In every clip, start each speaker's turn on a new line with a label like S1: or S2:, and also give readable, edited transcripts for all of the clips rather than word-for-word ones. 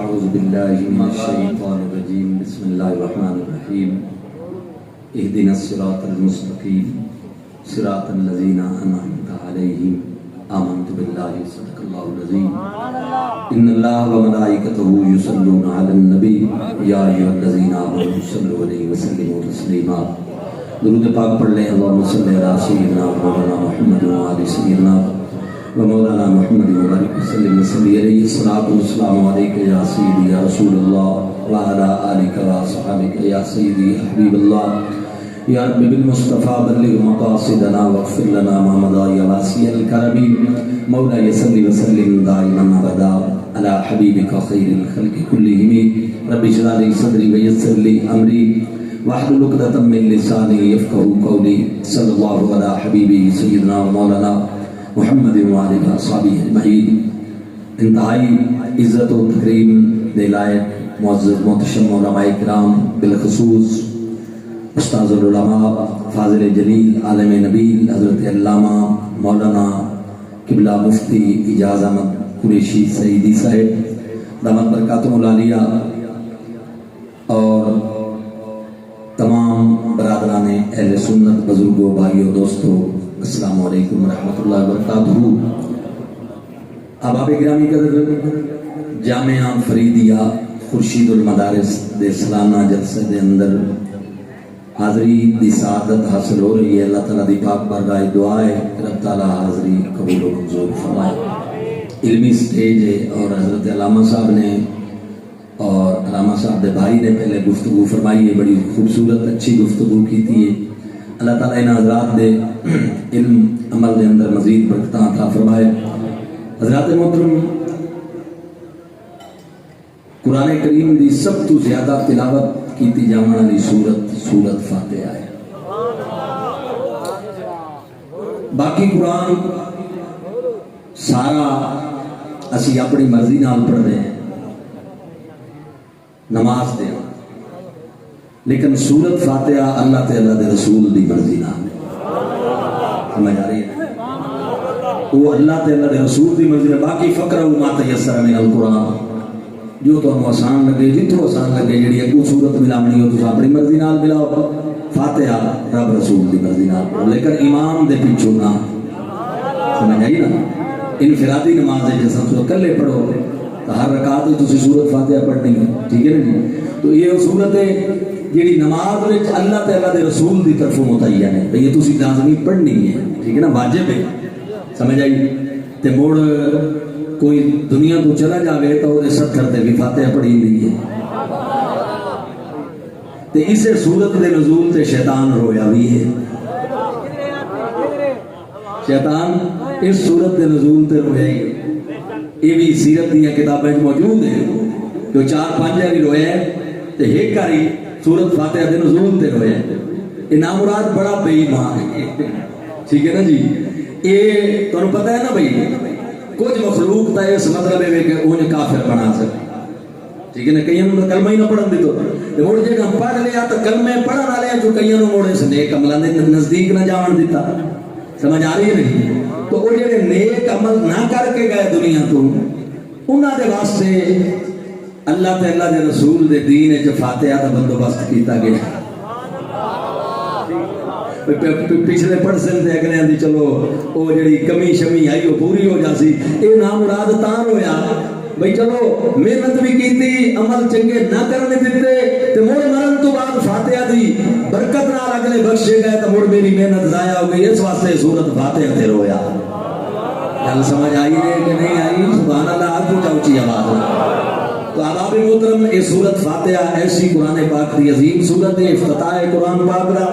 S1: اعوذ باللہ من الشیطان الرجیم بسم اللہ الرحمن الرحیم اہدنا الصراط المستقیم صراط الذین انعمت علیہم آمنت باللہ صدق اللہ العظیم ان اللہ وملائکتہ یصلون علی النبی یا ایھا الذین آمنوا صلوا علیہ وسلموا تسلیما. درود پاک پڑھ لیں. اللہم صلی علی سیدنا مولانا محمد وعلی سیدنا ومولانا محمد وبارک وسلم صلی علیہ الصلاۃ والسلام علیک یا سیدی یا رسول اللہ وعلی آلک وصحبک یا سیدی حبیب اللہ. یا رب بالمصطفیٰ بلغ مقاصدنا واغفر لنا ما مضى یا واسع الکرم. مولاي صل وسلم دائما ابدا على حبیبک خیر الخلق كلهم. رب اشرح لي صدری ويسر لي امری واحلل عقدۃ من لسانی یفقهوا قولی. صلی اللہ علی حبیبہ سیدنا مولانا محمد وعلیہ اصحابہ اجمعین. انتہائی عزت و تکریم دے لائق معزز محتشم علماء کرام، بالخصوص استاذ العلماء فاضل جلیل عالم نبیل حضرت علامہ مولانا قبلہ مفتی اجاز احمد قریشی سعیدی صاحب دامت برکاتہم العالیہ، اور تمام برادران اہل سنت، بزرگوں، بھائیوں، دوستوں، السلام علیکم ورحمۃ اللہ وبرکاتہ. احباب گرامی قدر، جامعہ فریدیہ خورشید المدارس دے سالانہ جلسے دے اندر حاضری دی سعادت حاصل ہو رہی ہے. اللہ تعالیٰ دی پاک بارگاہ دعا ہے رب تعالیٰ حاضری قبول و منظور فرمائے. علمی سٹیج ہے اور حضرت علامہ صاحب نے اور علامہ صاحب دے بھائی نے پہلے گفتگو فرمائی ہے، بڑی خوبصورت اچھی گفتگو کی تھی. اللہ تعالیٰ ان حضرات دے علم عمل دے اندر مزید برکتاں عطا فرمائے. حضرات محترم، قرآن کریم دی سب تو زیادہ تلاوت کیتی جانے والی سورت فاتحہ ہے. باقی قرآن سارا اسی اپنی مرضی نال پڑھ رہے ہیں، نماز دے، لیکن سورت فاتحہ اللہ تے اللہ دے رسول دی مرضی نال. سمجھ آ رہی ہے؟ وہ اللہ تے اللہ دے رسول دی مرضی نال. باقی فقرؤ ما تیسر من القرآن، جو تو آسان لگے، جتوں آسان لگے، جڑی اگوں سورت ملاونی ہو تو اپنی مرضی نال ملاؤ. فاتحہ رب رسول دی مرضی نال، لیکن امام دے پیچھے نہ. سمجھ آئی نا؟ انفرادی نماز ہے جیسا تو کلے پڑھو تو ہر رکعت میں تسی سورت فاتحہ پڑھنی ہے، ٹھیک ہے نا جی؟ تو یہ صورت ہے جیڑی نماز وچ اللہ تے اللہ دے رسول دی طرفوں متعین ہے، یہ تسی لازمی پڑھنی ہے، ٹھیک ہے نا؟ واجب ہے. سمجھ آئی؟ تے موڑ کوئی دنیا تو چلا جاوے تو وہ 70 تے بھی فاتحہ پڑھی دی ہے. تے اسے صورت دے نزول تے شیطان رویا بھی ہے. شیطان اس صورت دے نزول تے رویا ہی ہے. یہ بھی سیرت دیاں کتابیں موجود ہیں جو 4-5 باری رویا ہے تے ایک باری سورت فاتحہ دے نزول تے رویا ہے. یہ نامراد بڑا بے ایمان ہے، ٹھیک ہے نا جی؟ یہ تمہیں پتہ ہے نا بھائی، کچھ مخلوق تا اس مطلب ہے کہ انہیں کافر بنا سکے، ٹھیک ہے نا؟ کئیوں نے کلمہ ہی نہ پڑھن دی تو موڑ جے ہم پڑھ لیا تو کلمے پڑھن والے جو کئیوں نے موڑے سے نیک عملاں دے نزدیک نہ جاون دیتا. سمجھ آ رہی ہے نہیں؟ تو وہ جڑے نیک عمل نہ کر کے گئے دنیا تو انہاں دے واسطے اللہ تے اللہ دے رسول دے دین وچ فاتحہ دا بندوبست کیتا گیا. پچھلے پڑھسن تے اگلے دی چلو وہ جڑی کمی شمی آئی وہ پوری ہو جاسی. یہ نامراد تاں ہویا بھئی چلو محنت بھی کیتی، عمل چنگے نہ کرنے دیتے تے مڑ مرن تو بعد فاتحہ دی برکت نال اگلے بخشے گئے تو مڑ میری محنت ضائع ہو گئی. اس واسطے سورت فاتحہ تے رویا. گل سمجھ آئی ہے کہ نہیں آئی؟ سبحان اللہ. آپ کو اونچی آواز ہے. تو احباب محترم، یہ سورت فاتحہ ایسی قرآن پاک دی عظیم سورت ہے، افتتاح قرآن پاک دا.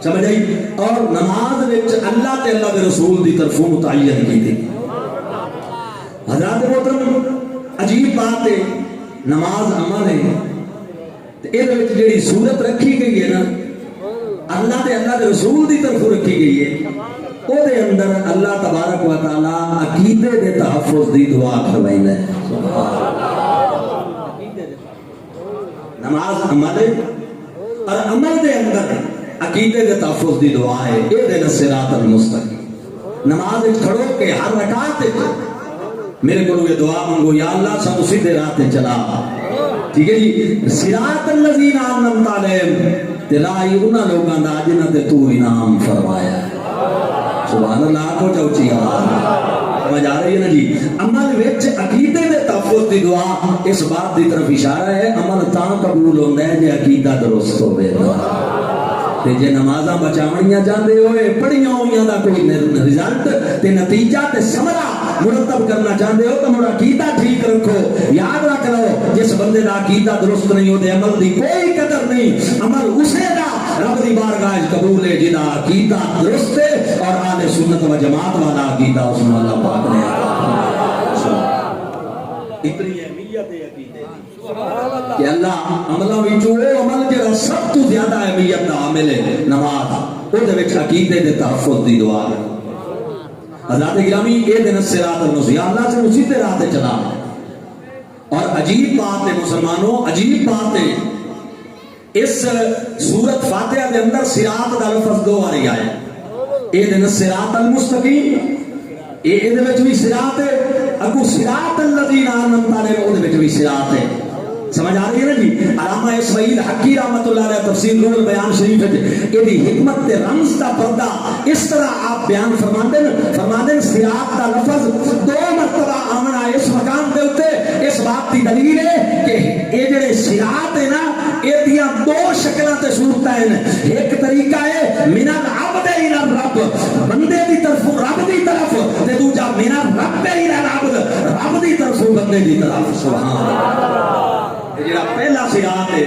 S1: سمجھ آئی؟ اور نماز وچ اللہ تے اللہ دے رسول دی طرفوں متعین کی تھی. حضرات محترم، عجیب بات ہے، نماز عمل ہے، یہ جڑی صورت رکھی گئی ہے نا اللہ تے اللہ دے رسول دی طرفوں رکھی گئی ہے، او دے اندر اللہ تبارک و تعالی عقیدے دے تحفظ دی دعا کروائندا ہے. نماز عمل ہے اور عمل دے اندر عقیدے دے تحفظ دی دعا ہے. اہدنا الصراط المستقیم. نماز کھڑو کے ہر رکعت میرے کو یہ دعا منگو یا اللہ سب سیدھے راہ تے چلا. ٹھیک ہے جی. صراط الذین انعمت علیہم تے راہی انہاں لوگاں دا جنہاں تے تو انعام فرمایا ہے. سبحان اللہ کو چوچی سمجھ آ رہی ہے نا جی. عمل وچ عقیدے دے تحفظ دی دعا اس بات دی طرف اشارہ ہے عمل تاں قبول ہوندا ہے جے عقیدہ درست ہوے. تے جے نمازاں بچاونیاں چاہندے ہوئے پڑھیاں ہوئیاں دا کوئی رزلٹ تے نتیجہ تے ثمرہ مرتب کرنا چاہندے ہو تو میرا عقیدہ ٹھیک رکھو. یاد رکھ لو جس بندے دا عقیدہ درست نہیں ہوتے عمل دی کوئی قدر نہیں. عمل اسے دا رب دی بارگاہ قبول ہے جدا عقیدہ درست ہے اور اہل سنت و جماعت والا عقیدہ اس میں اللہ پاک نے اتنی اہمیت ہے عقیدے کہ اللہ عملوں وچوں وہ عمل جڑا سب تو زیادہ اہمیت دا عمل ہے نماز او دے وچ عقیدے دے تحفظ دی دعا ہے. حضرات گرامی اے دن الصراط المستقیم اللہ سے سیدھے راہ تے چلا. اور عجیب بات ہے مسلمانوں عجیب بات ہے اس سورت فاتحہ دے اندر صراط دا لفظ دو بار آیا ہے. اے دن الصراط المستقیم اے دے وچ بھی صراط ہے اگو صراط الذین انعمت علیہم او دے وچ بھی صراط ہے. سمجھ آ رہی ہے نا جی. علامہ اسماعیل حقی رحمۃ اللہ علیہ تفسیر روح البیان شریف ہے دی حکمت تے رمز دا پردہ اس طرح آپ بیان فرماندے صراط دا لفظ دو مرتبہ آمنا اس مقام دے اوتے اس بات دی دلیل ہے کہ اے جڑے صراط ہے نا اے دیاں دو شکلاں تے صورتاں ہیں. ایک طریقہ ہے من العبد الى الرب بندے دی طرف رب دی طرف تے دوجا من الرب الى العبد رب دی طرف بندے دی طرف. سبحان اللہ. جڑا پہلا صراط ہے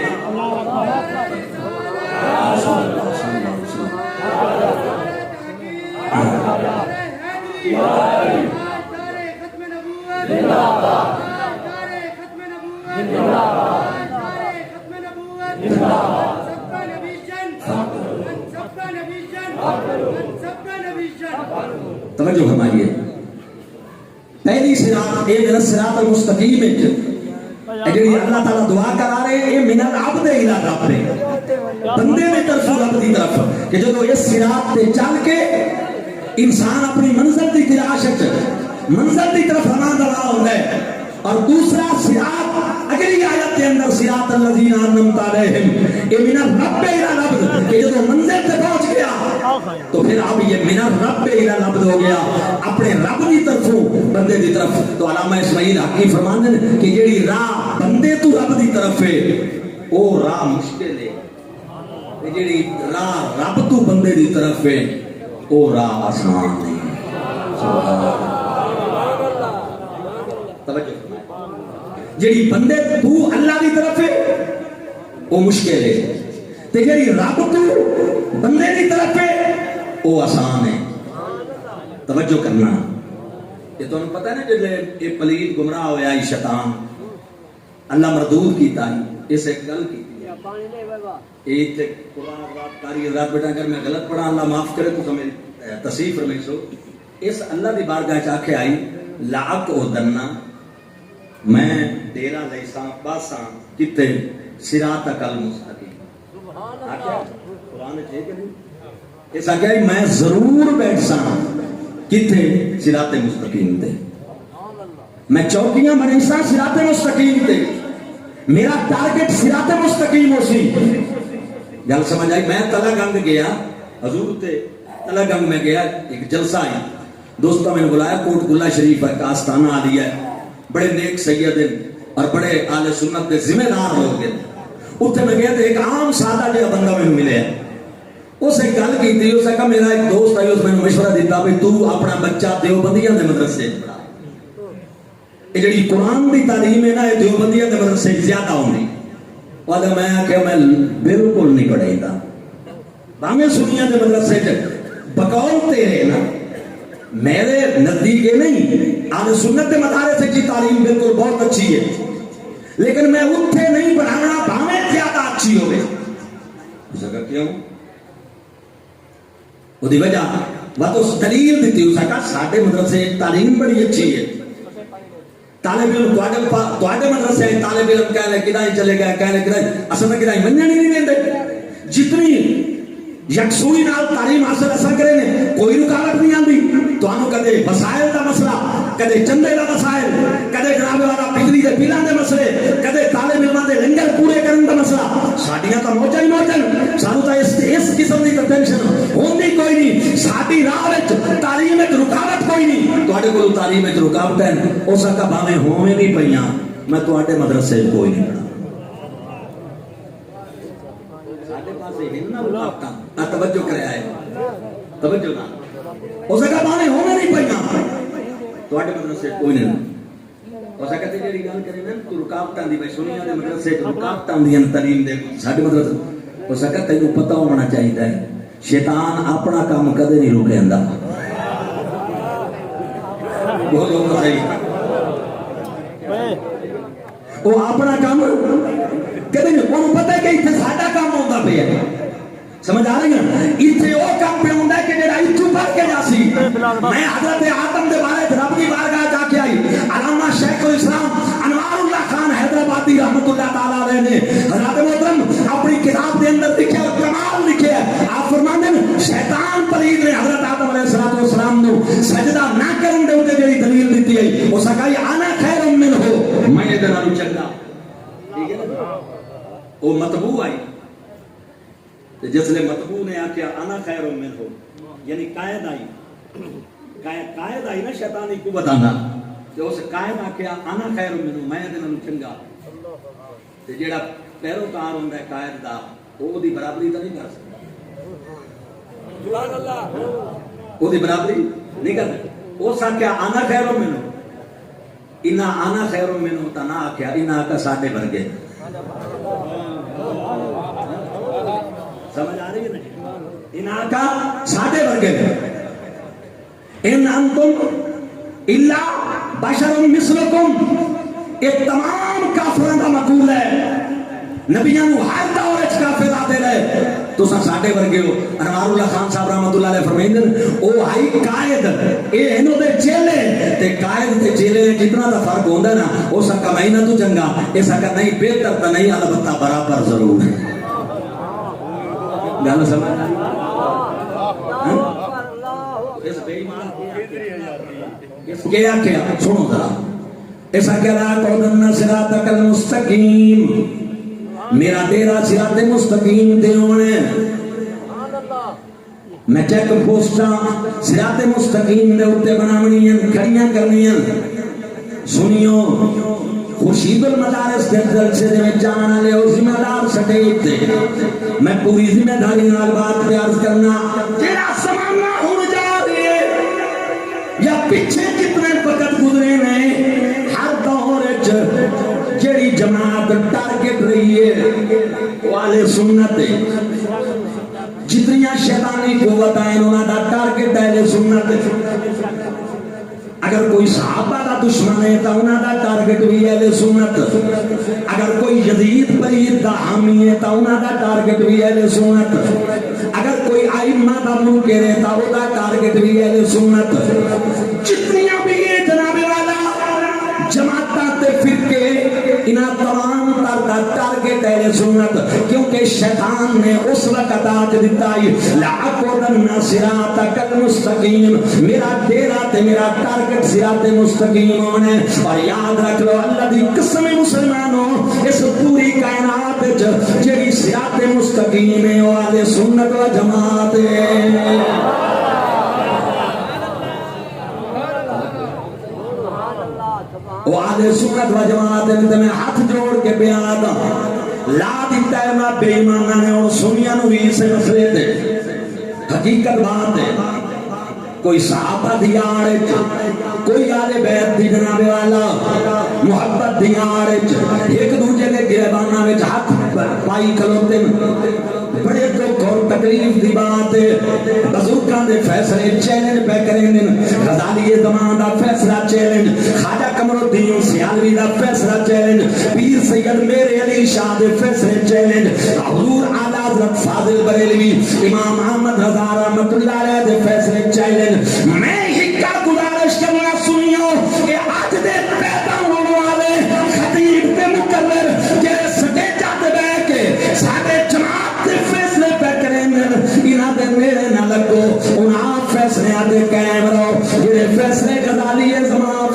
S1: توجہ فرمائیے. پہلی صراط اے صراط المستقیم ہے جڑی اللہ تعالیٰ دعا کرا رہے ہیں من العبد الى الرب بندے میں طرف رب دی طرف کہ جدو اس صراط تے چل کے انسان اپنی منزل دی تلاش منزل دی طرف روانہ رہا ہوتا ہے. اور دوسرا صراط اگلی آیت کے اندر صراط الذین انعمت علیہم اے من الرب الى العبد کہ جدو منزل تے پہنچ گیا تو پھر اب یہ من الرب الى العبد ہو گیا اپنے رب دی طرفوں بندے دی طرف. تو علامہ اسماعیل حقی فرماندے ہیں کہ جڑی راہ بندے تو رب دی طرف ہے او راہ مشکل ہے جڑی راہ رب تو بندے دی طرف ہے او راہ آسان نہیں. توجہ جڑی بندے تو اللہ دی طرف ہے وہ مشکل ہے تے جڑی رب تو بندے دی طرف ہے وہ آسان ہے. توجہ کرنا. یہ تو پتہ ہے نا جب یہ پلید گمراہ ہویا ہے شیطان اللہ مردود کیتا ہے اس ایک گل کی ایک قرآن رات کاری رات بیٹا کر میں غلط پڑھا اللہ معاف کرے تو میری تصحیح فرمائشو. اس اللہ دی بارگاہ چاکھے آئی لاک او دننا میں ڈیرا لیساں باساں کتے صراطک المستقیم قرآن ہے کہ نہیں اس آگے میں ضرور بیٹھ ساں کتے صراط مستقیم تے میں چوکیاں بنیساں صراط مستقیم تے میرا ٹارگٹ صراط مستقیم ہو سی. گل سمجھ آئی. میں تلا گنگ گیا حضور تے تلا گنگ میں گیا ایک جلسہ آئی دوستوں میں نے بلایا کوٹ گلہ شریف کا آستانہ عالیہ ہے بڑے نیک سید اور بڑے اہل سنت کے ذمہ دار لوگ ہیں. اتنے میں گیا تو ایک عام سادہ جہاں بندہ میں ملے ہے اس ایک گل کی تھی اس نے کہا میرا ایک دوست آئی اس میں مشورہ دیتا بھی تو اپنا بچہ دیوبندیاں دے مدرسے پڑھا. یہ جڑی قرآن دی تعلیم ہے نا یہ دیوبندیاں دے مدرسے زیادہ ہوندی. اور میں کہ میں بالکل نہیں پڑھائی دا باہمیں سنیاں دے مدرسے بقول تیرے نا میرے نزدیک یہ نہیں اہل سنت مدارس کی تعلیم بالکل بہت اچھی ہے لیکن میں اتھے نہیں پڑھانا بھاویں زیادہ اچھی ہوئے. اس کا کیوں وہ دی وجہ وہ تو دلیل دیتی اس کا ساڈے مدرسے تعلیم بڑی اچھی ہے. طالب علم تواڈے مدرسے طالب علم کہنے کدائی چلے گئے کہنے کدائی اصل میں کدائی مننے نہیں دیندے. جتنی یکسوئی نال تعلیم حاصل اثر کرے نے کوئی رکاوٹ نہیں آندی. تو انو کدے مسائل دا مسئلہ کدے چندے دا مسائل، کدے جناب والا بجلی دے بلاں دے مسئلے، کدے طالب علماں دے لنگر پورے کرن دا مسئلہ، ساڈیاں تاں موجاں ہی موجاں، سانو تاں اس قسم دی ٹینشن ہوندی کوئی نہیں، ساڈی راہ وچ تعلیم وچ رکاوٹ کوئی نہیں، تواڈے کول تعلیم وچ رکاوٹ ہے، او سکا بھاویں ہوویں نہیں پیاں، میں تواڈے مدرسے وچ کوئی نہیں پڑھا۔ ساڈے پاسے ہن نہ رکاوٹاں، توجہ کریا ہے، توجہ نہ ہو سکا بھاویں ہوویں نہیں پیاں، تواڈے مدرسے کوئی نہیں۔ ہو سکا تے جڑی گل کرے نا تو رکاوٹاں دی، بھائی سنیاں دے مدرسے وچ رکاوٹاں ہوندیاں تعلیم دے، ساڈے مدرسے ہو سکا تینوں پتہ ہونا چاہیے ہے شیطان اپنا کام کدے نہیں روکیندا، بولو صحیح، وہ اپنا کام کدے نہیں، انہوں پتہ ہے کہ اتنے ساڈا کام ہوندا پیا، سمجھ آ رہی ہے؟ اتنے وہ کام پہ ہوندا ہے کہ جڑا اتوں پڑھ کے جاسی۔ میں حضرت آدم دے بارے رب کی بارگاہ جا کے آئی، علامہ شیخ الاسلام انوار اللہ خان حیدرآبادی رحمت اللہ تعالیٰ علیہ نے حضرت محترم اپنی کتاب دے اندر لکھا اور کمال لکھے ہے، آپ فرماندے ہیں شیطان پلید نے حضرت آدم علیہ السلام نو سجدہ نہ کرن دے اوتے جڑی دلیل دتی ہے، او سکائی انا خیر منہ، میں دے نالوں چنگا، ٹھیک ہے نا؟ او مطبوع آئی، جس لئے مطبوع نے آکھیا انا خیر منہ، یعنی قائد آئی، قائد آئی نا شیطانی قوت آنا، جو اس قائد آکھیا انا خیر منہ، میں دے نالوں چنگا، تے جیڑا پیروکار ہوندا ہے قائد دا، او دی برابری تے نہیں کر سکدا، سبحان اللہ، او دی برابری نہیں کر سکدا، او آکھیا انا خیر منہ، انا انا خیر منہ تا نہ آکھیا انا کا ساڈے ورگے، سمجھ آ رہی ہے نا؟ انہاں کا ساڈے ورگے، ان انتم الا بشر مثلکم، یہ تمام کافراں دا مقول ہے، نبیاں نو ہر دور وچ کافر آتے رہے، تساں ساڈے ورگے ہو۔ انوار اللہ خان صاحب رحمۃ اللہ علیہ فرمائندے او ہائی قائد، اے انہوں دے چیلے، تے قائد تے چیلے جتنا دا فرق ہوندا نا، او سکا میں نہ تو چنگا، اے سکا نہیں بہتر تے نہیں البتہ برابر ضرور ہے۔ گل سمجھ اس بے ایمان کیا کیا سنو ذرا، ایسا کیا لا قدن صراطک المستقیم، میرا تیرا صراط مستقیم تے ہونے، میں چیک پوسٹاں صراط مستقیم دے اوتے بناونیاں کھڑیاں کرنیاں، سنیو خورشید المدارس کے جلسے دے میں جانا لے اور ذمہ دار سٹیج دے، میں پوری ذمہ داری نال بات پہ عرض کرنا، تیرا سمانا ہو جا رہی ہے یا پیچھے کتنے وقت گزرے نے، ہر دور جڑی جماعت ٹارگٹ رہی ہے والے سنت، جتنیاں شیطانی قوت آئیں انہوں دا ٹارگٹ ہے سنت، اگر کوئی صحابہ دا دشمن ہے تو انہوں دا ٹارگٹ بھی اہل سنت، اگر کوئی یزید پلید دا حامی ہے تو انہوں دا ٹارگٹ بھی اہل سنت، اگر کوئی ائمہ دا منکر ہے تو انہوں دا ٹارگٹ بھی اہل سنت، جتنیاں بھی یہ جناب والا جماعتاں تے فرقے انہاں تمام تر دا ٹارگٹ اہل سنت، کیونکہ شیطان نے اس وقت آج دیتا ہے لَأَقْعُدَنَّ صِرَاطَكَ الْمُسْتَقِيمَ، میرا تیرا تے میرا ٹارگٹ صراط مستقیم ہونے، اور یاد رکھ لو اللہ دی قسم مسلمانوں، اس پوری کائنات جڑی صراط مستقیم ہے وہ اہل سنت و جماعت ہے۔ وہ آدھے سنت و جماعت میں ہاتھ جوڑ کے بیان لا دیتا ہے میں بے ایمانہ نے اور سنیا نو بھی سے مسئلے دے، حقیقت بات ہے، کوئی صحابہ دیار کوئی آلے بیت دی جناب والا محبت دیار ایک دوجہ کے گریبانہ میں ہاتھ پائی کھلوتے بڑے دکھ اور تکلیف دی بات بزرگاں دے فیصلے چیلنج پہ کریں دن، غزالی زمان دا فیصلہ چیلنج، خواجہ قمر الدین سیالوی دا فیصلہ چیلنج، پیر سید میرے علی شاہ دے فیصلے چیلنج، حضور اعلیٰ حضرت فاضل بریلوی امام احمد رضا رحمت اللہ علیہ دے فیصلے چیلنج۔ میں ہی کا گزارش کرنا سنیو کہ آج دے پیدا ہونے والے خطیب تے مقرر کہ سٹے جاتے بے کے سارے جماعت دے فیصلے پہ کریں گے، انہاں دے میرے نہ لگو، انہاں فیصلے آتے قائم رہو، یہ فیصلے غزالی زمان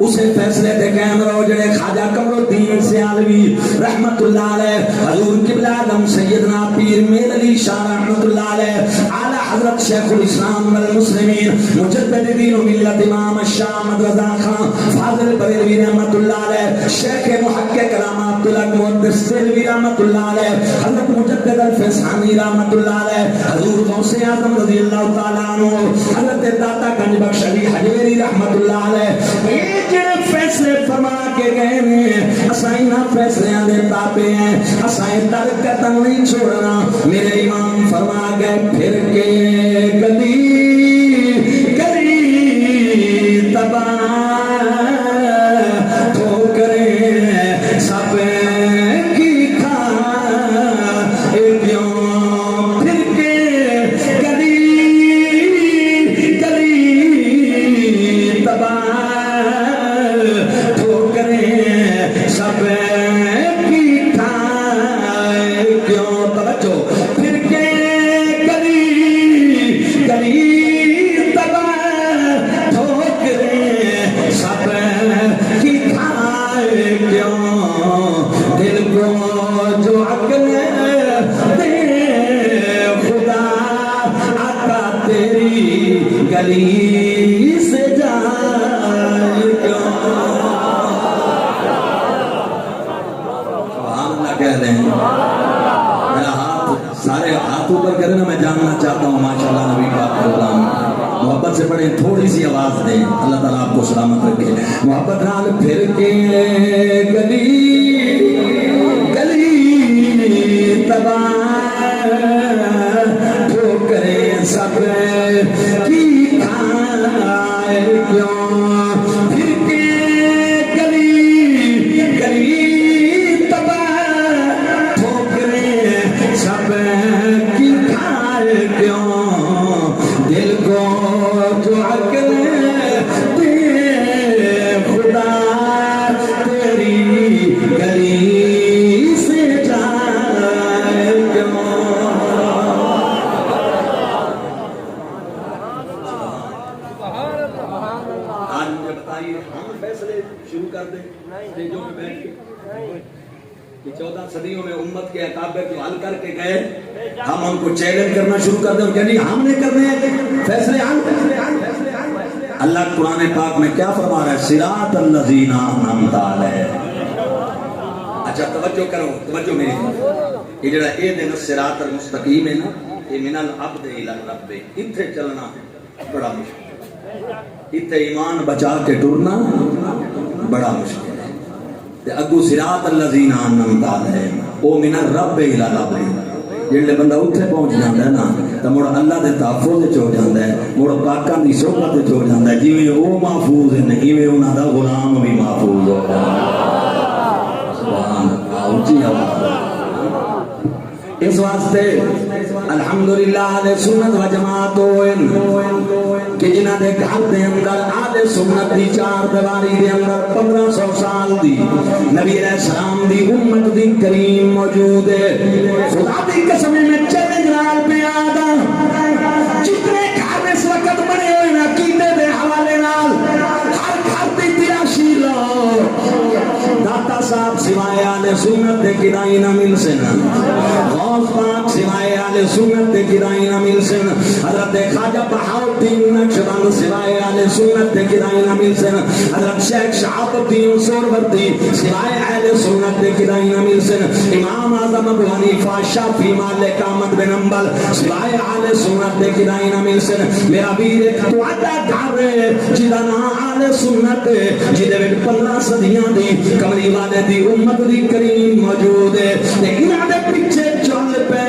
S1: اسے فیصلے تے قائم رہو جڑے خواجہ قمر الدین سیالوی رحمت اللہ علیہ، حضور قبلہ اعظم سیدنا پیر میر علی شاہ رحمت اللہ علیہ، اعلی حضرت شیخ الاسلام والمسلمین مجدد دین و ملت امام الشاہ احمد رضا خان فاضل بریلوی رحمت اللہ علیہ، شیخ محقق علامہ عبدالحق محدث دہلوی رحمت اللہ علیہ، حضرت مجدد الفسانی رحمت اللہ علیہ، حضور غوث اعظم رضی اللہ تعالیٰ عنہ، حضرت داتا گنج بخش علی حجویری رحمت اللہ علیہ، جڑے فیصلے فرما کے گئے ہیں اسائیں نہ فیصلیاں دے تابع ہیں، اسائیں در قدم نہیں چھوڑنا۔ میرے امام فرما گئے پھر کے گلی گلی تباہ ٹھوکریں سب کی کھائے کیوں، پھر کے گلی گلی تباہ سب کی کھائے کیوں، توجہ، پھر کے گلی گلی تباہ ٹھوکریں سب کی کھائے کیوں، دل کو جو عقل دے خدا آقا تیری گلی سے جائے کیوں۔ کہہ رہے ہیں میرا ہاتھ سارے ہاتھ اوپر کرے نا، میں جاننا چاہتا ہوں ماشاءاللہ نبی پاک کو غلام محبت سے پڑھیں، تھوڑی سی آواز دیں، اللہ تعالیٰ آپ کو سلامت رکھے۔ محبت نال پھر کے گلی گلی تباہ ٹھوکریں سب کی کھائے کیوں، پھر کے گلی گلی سب کی کھائے کیوں، دل کو جو عقل دے خدا تیری گلی سے جائے کیوں۔ آج مجھے بتائیے ہم فیصلے شروع کر دیں اسٹیجوں میں بیٹھ کے کہ 14 صدیوں میں امت کے اکابر کو حل کر کے گئے، ہم ان کو چیلنج کرنا شروع کر دیں کہ نہیں ہم نے کرنے ہیں فیصلے حل۔ اللہ قرآن پاک میں کیا فرما رہا ہے؟ صراط الذین انعمت علیہم۔ اچھا توجہ کرو، توجہ میری، یہ جڑا اے دن صراط المستقیم ہے نا، یہ من العبد الی الرب، اتھے چلنا بڑا مشکل ہے، اتھے ایمان بچا کے ٹرنا بڑا مشکل ہے۔ اگو صراط الذین انعمت علیہم او من الرب الی الرب، جڑے بندہ اتھے پہنچ جاندا ہے نا تے مڑ اللہ دے تحفظ وچ ہو جاندا ہے، مڑ پاکاں دی صحبت وچ ہو جاندا ہے، جویں او محفوظ ہیں ایویں انہاں دا غلام بھی محفوظ ہو جاندا ہے۔ سبحان اللہ، اونچی آواز۔ اس واسطے الحمدللہ اہل سنت و جماعت ہوئے کہ جنہ دے گھر دے اندر اہل سنت دی چار دیواری دے اندر 1500 سال دی نبی علیہ السلام دی امت دی کریم موجود ہے۔ خدا دی قسم میں چیلنج نال پہ آدھا جتنے گھر اس وقت بنے ہوئے نا عقیدے دے حوالے نال ہر گھر دی تلاشی لو، داتا صاحب سوائے اہل سنت دے گرائی نہ مل سن، غوث پاک سوائے اہل سنت دے گرائی نہ مل سن، حضرت خواجہ بہاؤالدین نقشبند سوائے اہل سنت دے گرائی نہ مل سن، حضرت شیخ شہاب الدین سہروردی سوائے اہل سنت دے گرائی نہ مل سن، امام اعظم ابو حنیفہ شافعی مالک احمد بن حنبل سوائے اہل سنت دے گرائی نہ مل سن۔ میرا ویر ایک تہاڈا گھر ہے جہدا نام اہل سنت ہے، جہدے وچ 15 صدیاں دی کملی والے دی امت دی کریم موجود ہے، تے انہاں دے پیچھے چل پے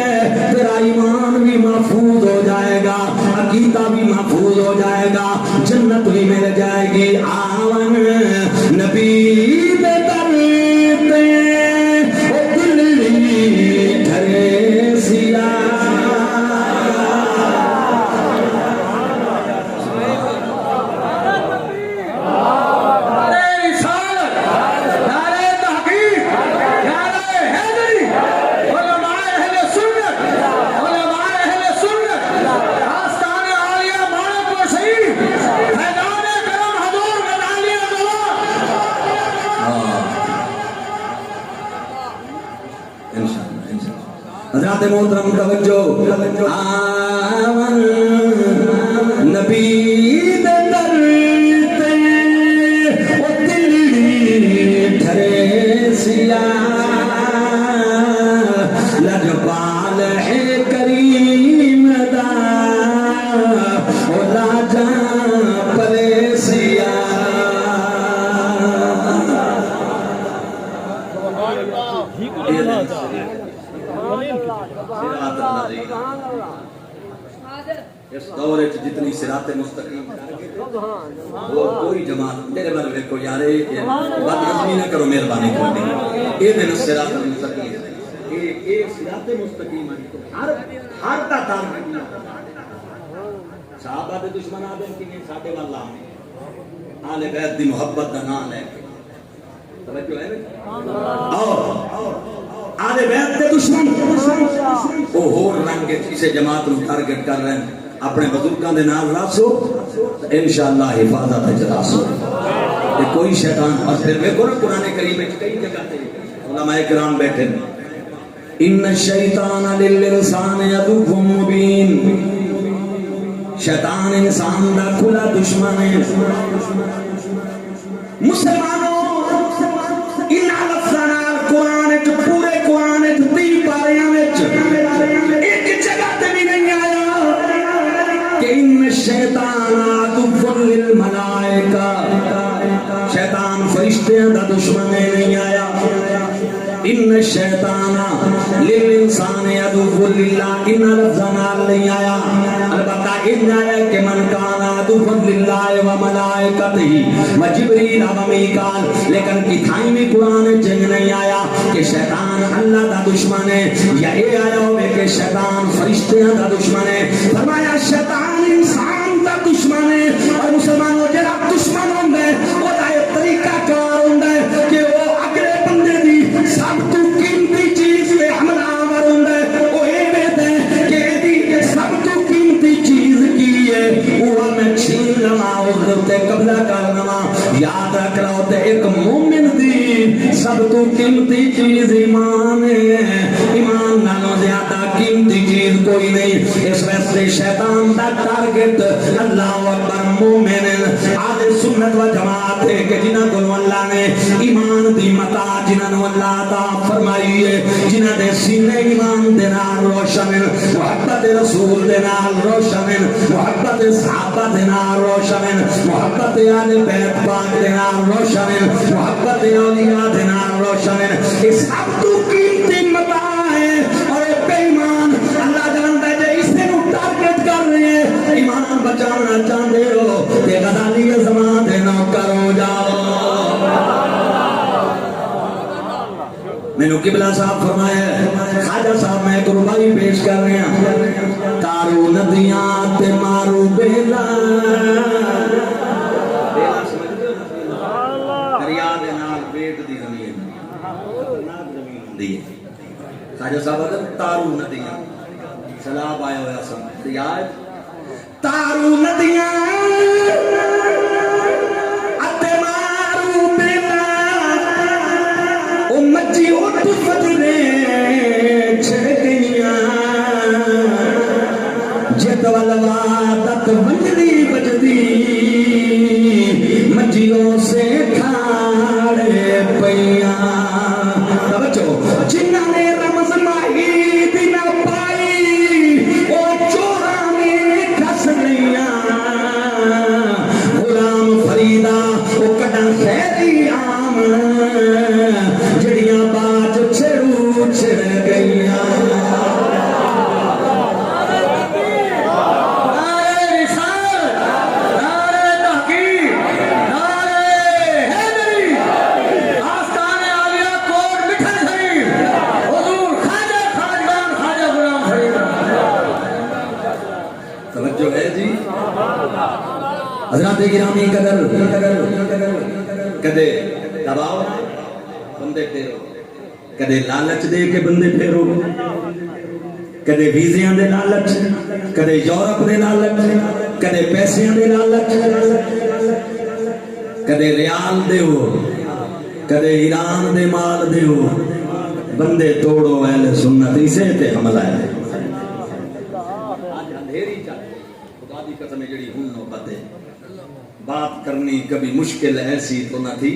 S1: تیرا ایمان بھی محفوظ ہو جائے گا، عقیدہ بھی محفوظ ہو جائے گا، جنت بھی مل جائے گی۔ آون نبی دے در تے او دلی ٹھرے سیا، حضرات محترم توجہ آمن نبی در تے او دل ٹھرے سیاہ لجپال ہے کریم دا او لاجا پلے سیاہ اس دور جتنی صراط مستقیم وہ کوئی جماعت میرے بارے میں کوئی یارے بات رسمی نہ کرو مہربانی کرو یہ دن صراط مستقیم یہ صراط مستقیم ہے ہر دا تار صحابہ دے دشمن آدم کی نہیں ساڈے والا آل بیت دی محبت دا نام لے کے توجہ ہے اور آل بیت دے دشمن وہ ہور رنگ اسے جماعت نو ٹارگٹ کر رہے ہیں اپنے بزرگاں دے نال راسو انشاءاللہ حفاظت اجراسو یہ کوئی شیطان اور پھر میں قرآن کریم میں کئی جگہ تے علماء کرام بیٹھے ان الشیطان للانسان عدو مبین شیطان انسان دا کھلا دشمن ہے مسلمانوں ان لفظاں قرآن وچ پورے قرآن وچ 30 پاریاں وچ ایک جگہ تے بھی نہیں آیا کہ ان الشیطان عدو للملائکہ شیطان فرشتیاں دا دشمن نہیں آیا ان الشیطان للانسان عدو للہ ان لفظاں نہیں آیا البتہ ان آیا کہ من کان عدو للہ و ملائکتہ و جبریل و میکال لیکن کتھائی میں قرآن جنگ نہیں آیا کہ شیطان اللہ دا دشمن ہے یا اے آیا ہوئے کہ شیطان فرشتیاں دا دشمن ہے فرمایا شیطان انسان دا دشمن ہے اور مسلمانوں جڑا دشمن ہوندے وہ دا ایک طریقہ کار ہوندے کہ وہ اگلے بندے دی سب تو قیمتی چیز پہ حملہ آور ہوندے وہ اے ویدے کہ دی سب تو قیمتی چیز کی ہے وہ میں چھین لما حضرت قبلہ کرنا یاد رکھ رہا ہوتے ایک مومن دی سب تو قیمتی چیز ایمان ہے ایمان نالوں زیادہ قیمتی چیز کوئی نہیں اس ویسے شیطان دا ٹارگٹ اللہ اکبر مومن آدھے سنت و جماعت ہے کہ جنہ کو اللہ نے ایمان دی متا جنہ نے اللہ عطا فرمائی ہے جنہ دے سینے ایمان دے نال روشن محبت رسول دے نال روشن محبت صحابہ دے نال روشن محبت آل بیت پاک دے نال روشن محبت اولیاء دے نال روشن اس سب تو قیمتی متا ہے اور بے ایمان اللہ جانتا ہے جو اسے نو ٹارگٹ کر رہے ہیں ایمان بچانا چاہتے ہو کہ غزالی زمان دے نو کرو جاؤ میں نے قبلہ صاحب فرمایا ہے خواجہ صاحب میں ایک ربائی پیش کر رہے ہیں تارو ندیاں تے مارو بیلا دریا دے نال بیٹ دی زمین خواجہ صاحب ہے تارو ندیاں سلاب آیا ہویا سب یاد تارو ندیاں اتے مارو بیلا او مچی اٹھ فجرے چھڑ گئیاں جت والوادت بجدی بجدی مجیوں سے کھاڑے پیاں توجہ جنہ نے رمض ماہی دن پائی او چورا میں کھس گئیاں غلام فریدہ او کٹا خیری آم جڑیاں باج چھڑو چھڑ گئیاں حضرات گرامی قدر کدے دباؤ بندے پھیرو کدے لالچ دے کے بندے پھیرو کدے ویزیاں دے لالچ کدے یورپ دے لالچ کدے پیسیاں دے لالچ کدے ریال دے ہو کدے ایران دے مال دے ہو بندے توڑو اہل سنت اسے تے حملہ ہے آج اندھیری چاہتے خدا دی قسم جڑی ہن نوبت ہے بات کرنی کبھی مشکل ایسی تو نہ تھی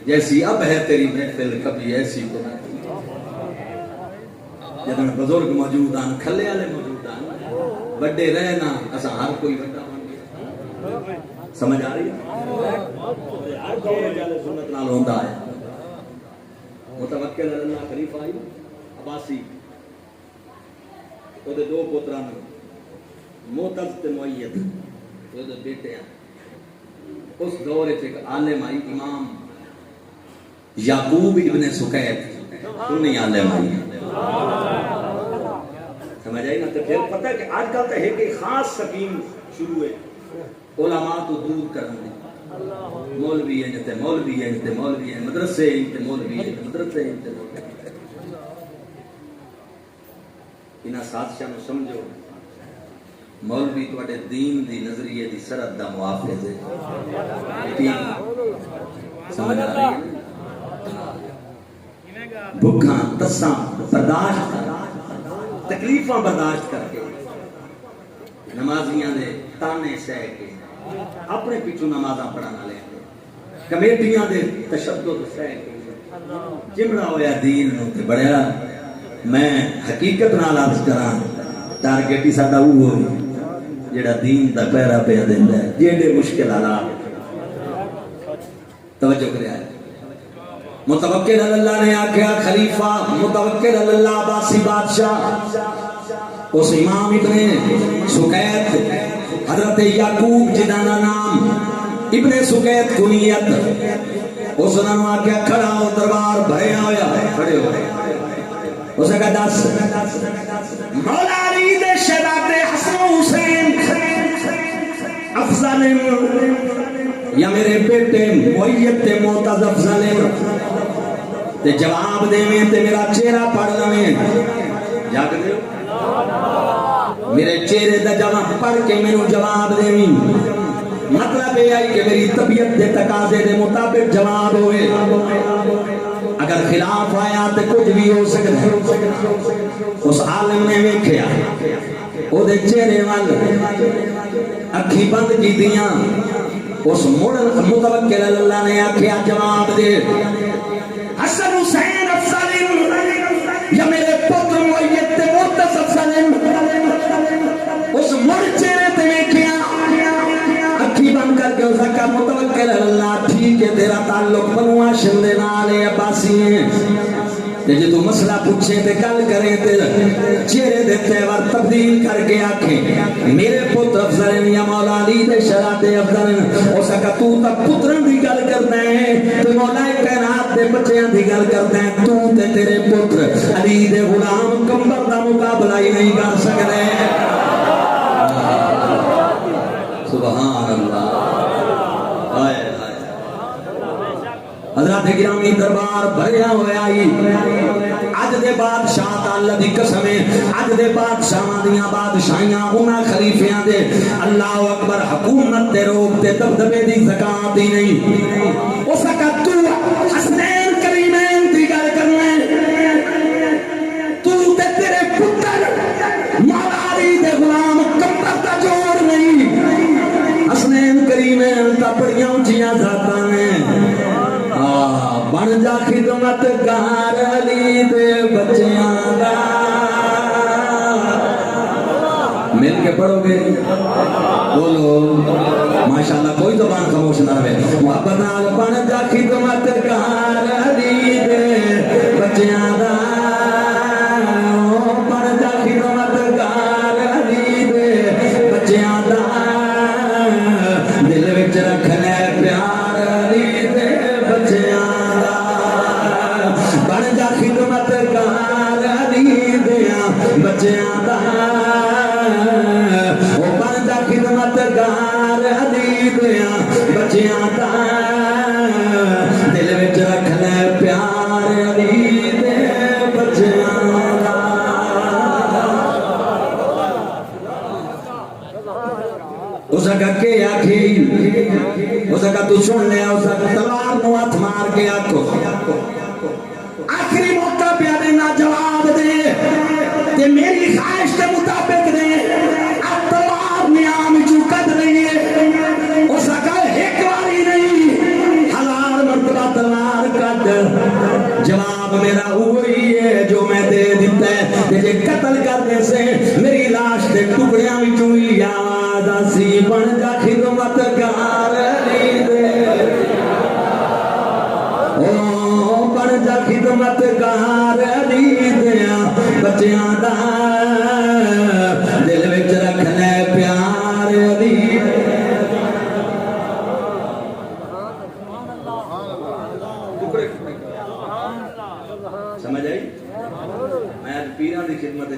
S1: جیسی اب ہے تیری محفل کبھی ایسی تو نہ تھی جب بزرگ موجود آن کھلے والے موجود آن بڑے رہنا اسا ہر کوئی بڑا بن گیا سمجھ آ رہی ہے ہر کوئی جالے سنت نال ہوندا ہے متوکل اللہ خلیفہ آئی عباسی وہ دو پوتراں معتز تے مؤید وہ دو بیٹے ہیں اس دور ایک عالم آئی امام یعقوب ابن سقیت سنی عالم آئی سمجھ آئی نا تو پھر پتہ ہے کہ آج کل تو ہے کہ خاص سکیم شروع ہے علماء تو دور کرنے مولوی ہیں تے مولوی ہیں تے مولوی ہیں مدرسے ہیں تے مولوی ہیں مدرسے ہیں تے مولوی ہیں انہاں سازشاں نوں سمجھو مولوی تواڈے دین دی نظریے دی سرحد دا محافظ ہے سمجھ آ رہی ہے بھوکاں تساں برداشت تکلیفاں برداشت کر کے نمازیاں دے تانے سہ کے اپنے پیچھو نمازاں پڑھانا لے کمیٹیاں دے تشدد سہ کے جمڑا ہویا دین نو تے بڑیا میں حقیقت نال عرض کراں ٹارگیٹ ہی ساڈا اوہ جڑا دین دا پیرا پیا دیندا ہے جیڑے مشکل حالات توجہ کریا متوکل اللہ نے آکھیا خلیفہ متوکل اللہ عباسی بادشاہ اس امام ابن سقیت حضرت یعقوب جنہاں دا نام ابن سقیت کنیت اس نے آکھیا کھڑا ہو دربار بھریا ہویا کھڑے ہو اسے کہا دس مولا علی دے شہزادے حسن حسین افضل یا میرے بیٹے مؤید تے معتز افضل تے جواب دے میں تے میرا چہرہ پڑھ لویں جاگ دے میرے چہرے دا جواب پڑھ کے میں جواب دے مطلب یہ ہے کہ میری طبیعت دے تقاضے دے مطابق جواب ہوئے اگر خلاف آیا تو کچھ بھی ہو سکتا ہے اس عالم نے ویکھیا او دے چہرے وال اکھی بند کی دیاں اس متوکل اللہ نے آکھیا جواب دے حسن حسین افضل یا میرے پتر مؤید تے معتز افضل اس مڑ چہرے تے ویکھیا اکھی بند کر کے اس کا متوکل اللہ ٹھیک ہے تیرا تعلق بنو ہاشم دے نال ہے عباسی ہیں تے جے تو مسئلہ پوچھے تے گل کرے تے چہرے دے تیور تبدیل کر کے آکھے میرے پتر افضل ہیں یا مولا علی دے شہزادے افضل ہیں اس کا تو تا پترن دی گل کردا ہے تے مولا کائنات دے بچیاں دی گل کردا ہے تو تے تیرے پتر علی دے غلام کمبر دا مقابلہ ہی نہیں کر سکدے سبحان اللہ حضرت گرامی دربار بھریا ہویا ہی اج دے بادشاہ تعالی دی قسم ہے اج دے بادشاہاں دیاں بادشاہیاں انہاں خلیفیاں دے اللہ اکبر حکومت دے روب تے دبدبے دی زکات ہی نہیں او سکا تو حسنین کریمین دی گل کرنا تو تے تیرے پتر مولا علی دے غلام کمبر دا جوڑ نہیں حسنین کریمین تا بڑیاں اونچیاں ذاتاں نے بن جا خدمت گار علی دے بچیاں دا مل کے پڑھو گے بولو ماشاءاللہ کوئی زبان خاموش نہ رہے محبت نال بن جا خدمت گار علی دے بچیاں دا بن جا خدمت گار علی دے بچیاں دا دل وچ رکھ لے پیار علی دے بچیاں خدمت گار علی دیا بچیاں دا او بندا خدمت گار علی دیا بچیاں دا دل وچ رکھ لے پیار علی دے بچیاں دا اس کا کہ آکھی اس کا تو سن لیا اس کا تلوار نو ہاتھ مار کے آکھو آخری موقع پہ آنے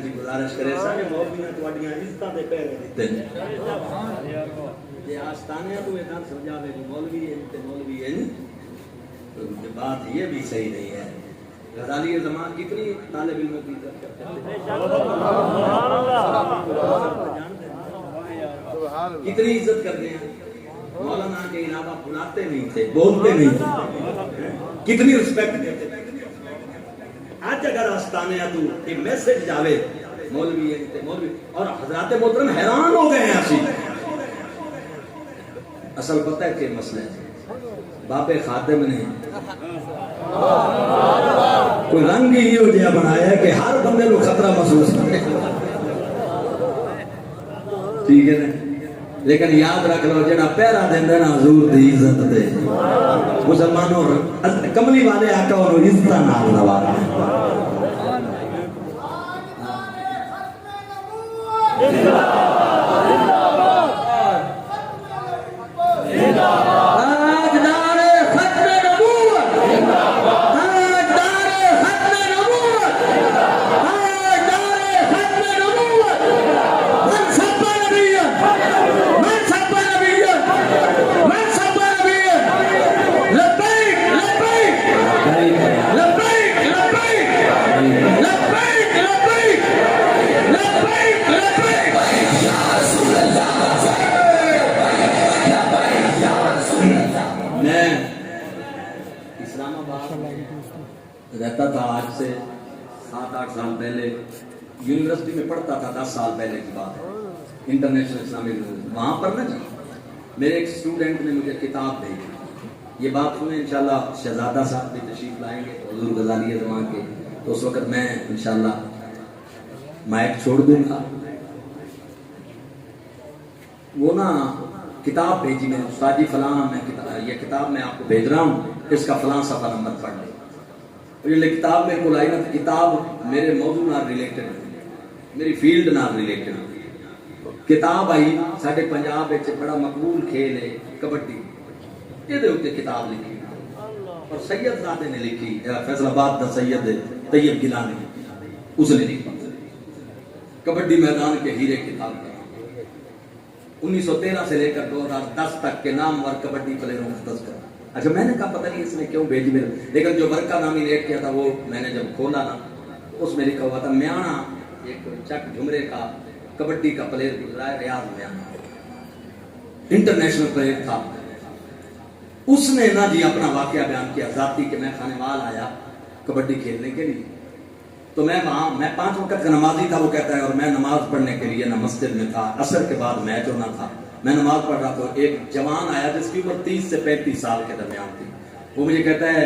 S1: جی گزارش کرے سارے مولویاں تواڈیاں عزتاں دے پیرے دتے جے آستانے تو یہ گل سمجھاوے کہ مولوی ہیں تے مولوی ہیں تو بات یہ بھی صحیح نہیں ہے. غزالی زمان کتنی طالب علموں کی عزت کرتے ہیں, کتنی عزت کرتے ہیں. مولانا کے علاوہ بلاتے نہیں تھے, بولتے نہیں تھے, کتنی رسپیکٹ دیتے تھے. آج اگر آستانے تو یہ میسج جاوے مولوی ہیں مولوی, اور حضرات محترم حیران ہو گئے ہیں. اصل پتہ ہے کہ مسئلہ ہے بابے خادم نے کوئی رنگ ہی ہو جیا بنایا ہے کہ ہر بندے کو خطرہ محسوس کرے, ٹھیک ہے نا. لیکن یاد رکھ لو جڑا پہرا دیندا نا حضور دی عزت دے مسلمانوں کملی والے آقا انہوں عزت نال نوازا. رہتا تھا آج سے 7-8 سال پہلے, یونیورسٹی میں پڑھتا تھا, 10 سال پہلے کی بات ہے, انٹرنیشنل اسلامک یونیورسٹی. وہاں پر نا جی میرے ایک اسٹوڈنٹ نے مجھے کتاب بھیجی. یہ بات سنیں انشاءاللہ شہزادہ صاحب بھی تشریف لائیں گے حضور غزالی زمان کے, تو اس وقت میں انشاءاللہ مائک چھوڑ دوں گا. وہ نا کتاب بھیجی میں, استاد جی فلاں میں یہ کتاب میں آپ کو بھیج رہا ہوں, اس کا فلاں صفحہ نمبر پڑھ لیں. یہ کتاب میرے کو لائی نا, کتاب میرے موضوع نال ریلیٹڈ, میری فیلڈ نال ریلیٹڈ کتاب آئی. ساڈے پنجاب وچ بڑا مقبول کھیل ہے کبڈی, یہ کتاب لکھی اور سید زادے نے لکھی, فیصل آباد کا سید طیب گیلانی اس نے لکھی کبڈی میدان کے ہیرے کتاب. 1913 سے لے کر 2010 تک کے نامور کبڈی پلیئروں کا تذکرہ. اچھا میں نے کہا پتہ نہیں اس نے کیوں بھیجی میرے, لیکن جو ورقہ نامینیٹ کیا تھا وہ میں نے جب کھولا نا اس میں لکھا ہوا تھا میانا, ایک چک جھمرے کا کبڈی کا پلیئر گزرا ہے, ریاض میانا انٹرنیشنل پلیئر تھا. اس نے نا جی اپنا واقعہ بیان کیا ذاتی کہ میں خانے وال آیا کبڈی کھیلنے کے لیے, تو میں وہاں, میں 5 وقت کا نمازی تھا وہ کہتا ہے, اور میں نماز پڑھنے کے لیے نا مسجد میں تھا. عصر کے بعد میچ ہونا تھا, میں نماز پڑھ رہا تھا. ایک جوان آیا جس کی عمر 30 سے 35 سال کے درمیان تھی. وہ مجھے کہتا ہے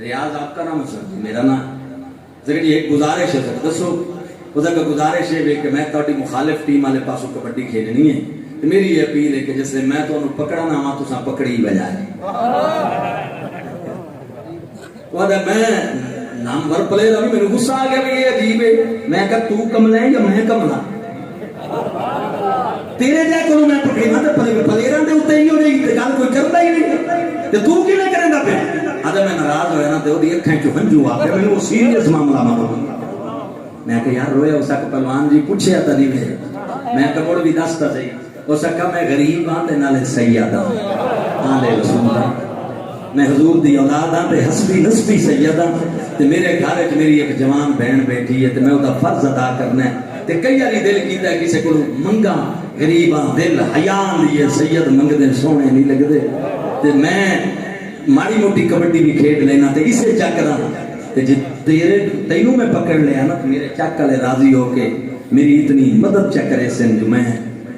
S1: ریاض آپ کا نام ہے؟ میرا نام. لیکن یہ ایک گزارش ہے سر, دسو اس کا گزارش ہے کہ میں تھوڑی مخالف ٹیم والے پاسوں کبڈی کھیلنی ہے, میری یہ اپیل ہے کہ جس سے میں تو پکڑا نہ ہوا تو پکڑی بجائے. میں نامور پلیئر, ابھی میرے غصہ آ گیا یہ عجیب ہے. میں کہا تو کملا ہے یا میں کملا, تیرے جائے کروں میں پکڑی نا پلیئراں دے اوتے ہی ہو رہی گل کوئی کردا ہی نہیں تے تو کیویں کریندا پیا. اج میں ناراض ہویا نا تے اودی اکھاں چوں ہنجو آ گئے, مینوں سیریس معاملہ معلوم. میں کہ یار رویا اس کا پہلوان جی پوچھیا تا نہیں میں کہ مڑ بھی دستا صحیح. اس کا میں غریب ہاں تے نالے سید ہاں, نالے رسول اللہ, میں حضور دی اولاد ہاں تے حسبی نسبی سید ہاں تے میرے گھر وچ میری ایک جوان بہن بیٹھی ہے تے میں اودہ فرض ادا کرنا ہے. تے کئی باری دل کیتا ہے کسے کول منگا, غریباں دل حیاں لیے سید منگدے سونے نہیں لگدے, تے میں ماڑی موٹی کبڈی بھی کھیڈ لینا تے اسے چکراں تے جے تینوں میں پکڑ لیا نا تو میرے چک والے راضی ہو کے میری اتنی مدد چکرے سن جو میں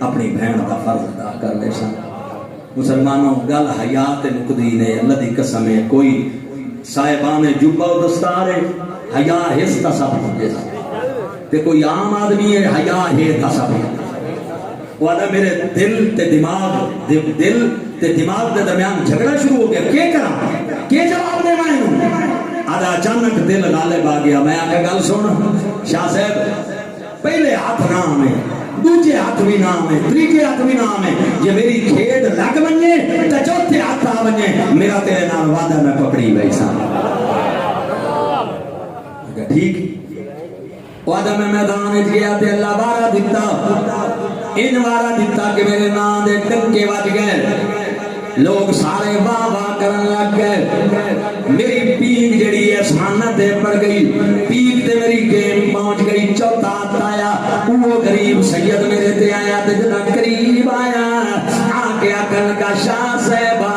S1: اپنی بہن کا فرض ادا کر لے سا. مسلمانوں گل حیات مقدی نے اللہ دی قسم ہے, کوئی صاحبان جبہ و دستار ہے حیا حس کا سب ہوتے تے کوئی عام آدمی ہے حیا ہے کا سب. وہ آدھا میرے دل تے دماغ دے درمیان جھگڑا شروع ہو گیا, کیا کرا کیا جواب دے میں آدھا اچانک دل غالب آ گیا. میں آکے گل سن شاہ صاحب, پہلے ہاتھ نام ہے, دوجے ہاتھ بھی نام ہے, تیجے ہاتھ بھی نام ہے, یہ میری کھیڈ لگ بنے تو چوتھے ہاتھ آ بنے, میرا تیرے نام وعدہ میں پکڑی بیٹھا. ٹھیک وعدہ میں میدان گیا تے اللہ وارہ دیتا، ان وارہ دیتا کہ میرے نام دے ٹکے وج گئے، لوگ سارے واہ واہ کرن لگ گئے، میری پیک جڑی آسمانہ تے پڑ گئی، پیک تے میری گیم پہنچ گئی، چوتھا آیا وہ غریب سید میرے تے آیا تے جنا قریب آیا آ کے آکن کا شاہ صاحبہ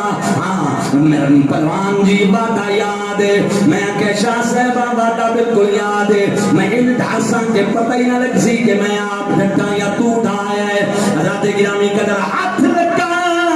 S1: پلوان جی باتہ یاد ہے، میں کہ شاہ صاحبہ باتہ بالکل یاد ہے، میں ان ڈھاساں کے پتہ ہی نہ لگ سی کہ میں آپ ڈھٹا یا تو ڈھایا ہے، حضرت گرامی قدر ہاتھ